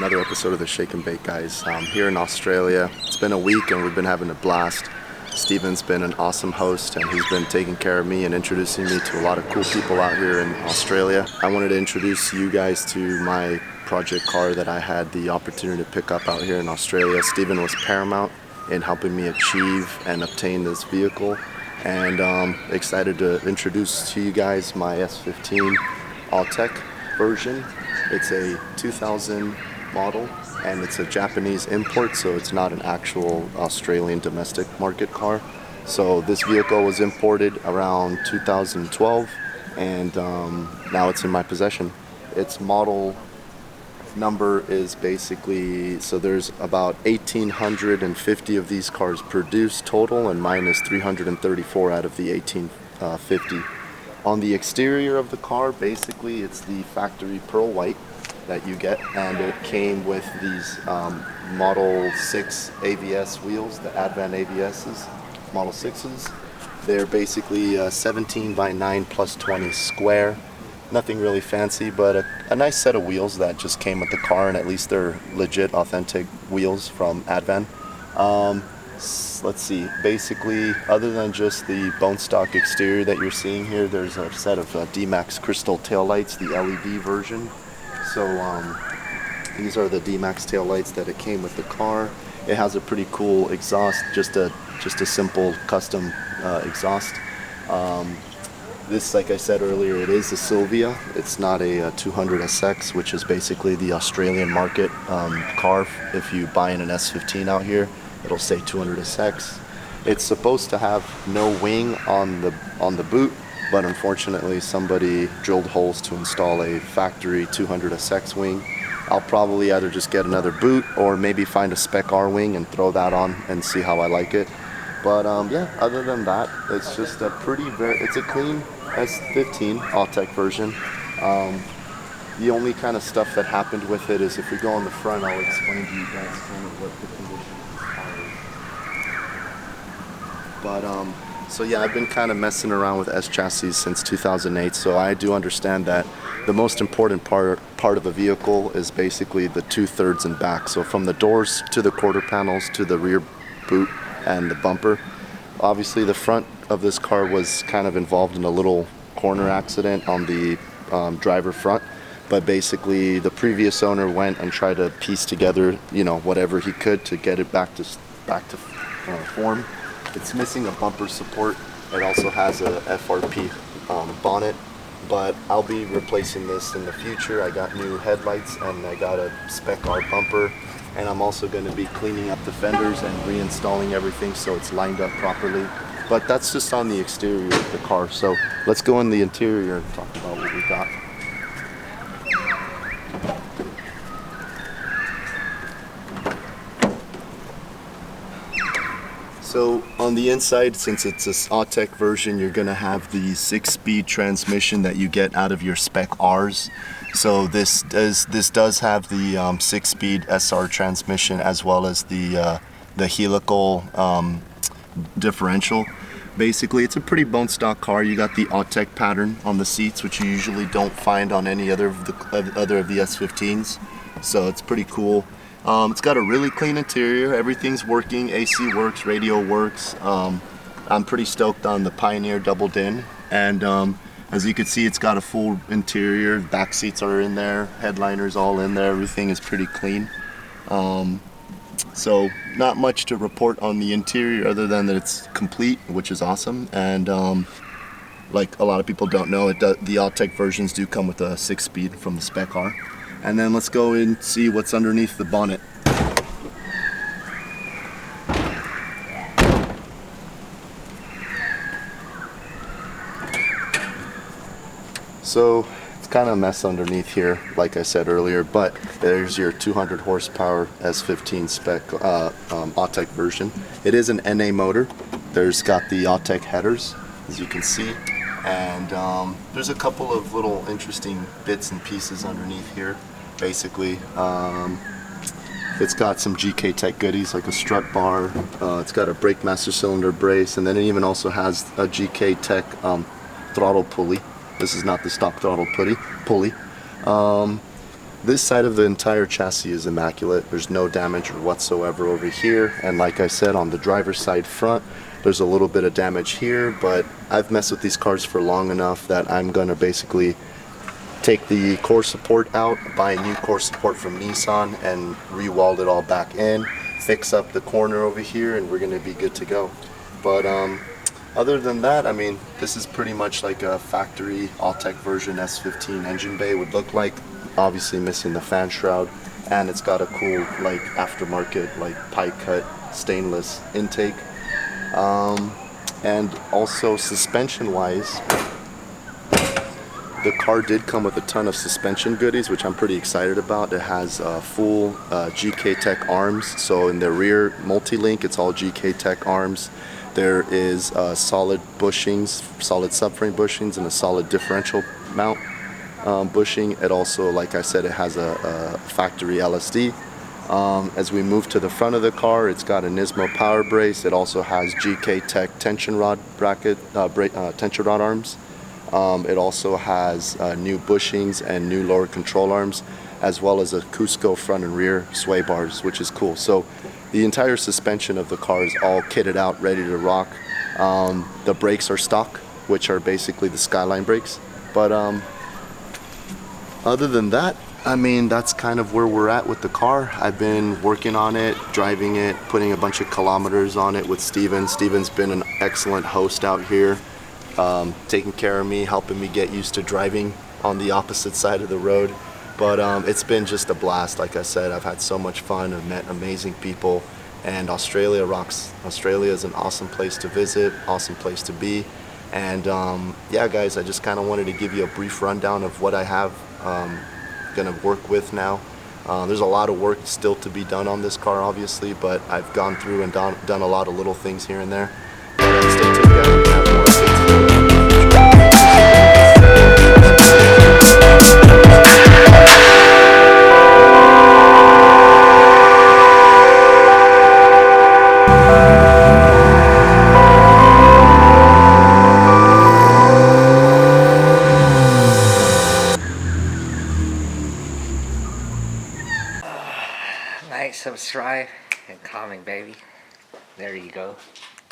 another episode of the Shake and Bake guys. Here in Australia. It's been a week and we've been having a blast. Steven's been an awesome host and he's been taking care of me and introducing me to a lot of cool people out here in Australia. I wanted to introduce you guys to my project car that I had the opportunity to pick up out here in Australia. Steven was paramount in helping me achieve and obtain this vehicle, and excited to introduce to you guys my S15 all-tech version. It's a 2000 model and it's a Japanese import, so it's not an actual Australian domestic market car. So this vehicle was imported around 2012 and now it's in my possession. Its model number is basically, so there's about 1,850 of these cars produced total, and mine is 334 out of the 1,850. On the exterior of the car, basically it's the factory pearl white that you get, and it came with these Model 6 AVS wheels, the Advan AVS's, Model 6s. They're basically 17 by 9 plus 20 square. Nothing really fancy, but a nice set of wheels that just came with the car, and at least they're legit, authentic wheels from Advan. Let's see, basically, other than just the bone stock exterior that you're seeing here, there's a set of D-Max crystal taillights, the LED version. So these are the D-Max taillights that it came with the car. It has a pretty cool exhaust, just a simple custom exhaust. This, like I said earlier, it is a Silvia. It's not a 200SX, which is basically the Australian market car. If you buy in an S15 out here, it'll say 200SX. It's supposed to have no wing on the boot, but unfortunately somebody drilled holes to install a factory 200SX wing. I'll probably either just get another boot or maybe find a Spec R wing and throw that on and see how I like it. But yeah, other than that, it's just a it's a clean S15 all-tech version. The only kind of stuff that happened with it is, if we go on the front, I'll explain to you guys kind of what the condition of the car is. But so yeah, I've been kind of messing around with S chassis since 2008, so I do understand that the most important part of a vehicle is basically the 2/3 and back. So from the doors to the quarter panels to the rear boot and the bumper. Obviously the front of this car was kind of involved in a little corner accident on the driver front, but basically the previous owner went and tried to piece together, you know, whatever he could to get it back to form. It's missing a bumper support. It also has a FRP bonnet, but I'll be replacing this in the future. I got new headlights and I got a Spec R bumper. And I'm also going to be cleaning up the fenders and reinstalling everything so it's lined up properly. But that's just on the exterior of the car. So let's go in the interior and talk about what we got. So on the inside, since it's an all-tech version, you're going to have the 6-speed transmission that you get out of your Spec Rs. So this does have the 6-speed SR transmission, as well as the helical differential. Basically, it's a pretty bone stock car. You got the all-tech pattern on the seats, which you usually don't find on any other of the S15s. So it's pretty cool. It's got a really clean interior. Everything's working. AC works, radio works. I'm pretty stoked on the Pioneer double din, and as you can see, it's got a full interior. Back seats are in there, headliners all in there. Everything is pretty clean. So not much to report on the interior other than that it's complete, which is awesome. And like a lot of people don't know, the all-tech versions do come with a 6-speed from the Spec R. And then let's go and see what's underneath the bonnet. So it's kind of a mess underneath here, like I said earlier, but there's your 200 horsepower S15 Spec all-tech version. It is an NA motor. There's got the all-tech headers, as you can see. And there's a couple of little interesting bits and pieces underneath here. Basically, it's got some GK Tech goodies like a strut bar. It's got a brake master cylinder brace, and then it even also has a GK Tech throttle pulley. This is not the stock throttle pulley. This side of the entire chassis is immaculate. There's no damage whatsoever over here, and like I said, on the driver's side front, there's a little bit of damage here, but I've messed with these cars for long enough that I'm gonna basically take the core support out, buy a new core support from Nissan, and re-weld it all back in, fix up the corner over here, and we're gonna be good to go. But other than that, I mean, this is pretty much like a factory Alltech version S15 engine bay would look like. Obviously missing the fan shroud, and it's got a cool like aftermarket like pie cut stainless intake. And also suspension wise, the car did come with a ton of suspension goodies, which I'm pretty excited about. It has full GK Tech arms, so in the rear multi-link it's all GK Tech arms. There is solid bushings, solid subframe bushings, and a solid differential mount bushing. It also, like I said, it has a factory LSD. As we move to the front of the car, it's got a Nismo power brace. It also has GK Tech tension rod bracket, tension rod arms. It also has new bushings and new lower control arms, as well as a Cusco front and rear sway bars, which is cool. So the entire suspension of the car is all kitted out, ready to rock. The brakes are stock, which are basically the Skyline brakes. But other than that, I mean, that's kind of where we're at with the car. I've been working on it, driving it, putting a bunch of kilometers on it with Steven. Steven's been an excellent host out here, taking care of me, helping me get used to driving on the opposite side of the road. But it's been just a blast. Like I said, I've had so much fun. I've met amazing people, and Australia rocks. Australia is an awesome place to visit, awesome place to be. And yeah, guys, I just kind of wanted to give you a brief rundown of what I have gonna work with now. There's a lot of work still to be done on this car, obviously, but I've gone through and done a lot of little things here and there. But stay tuned, guys. We have more updates. Nice, subscribe and comment, baby. There you go.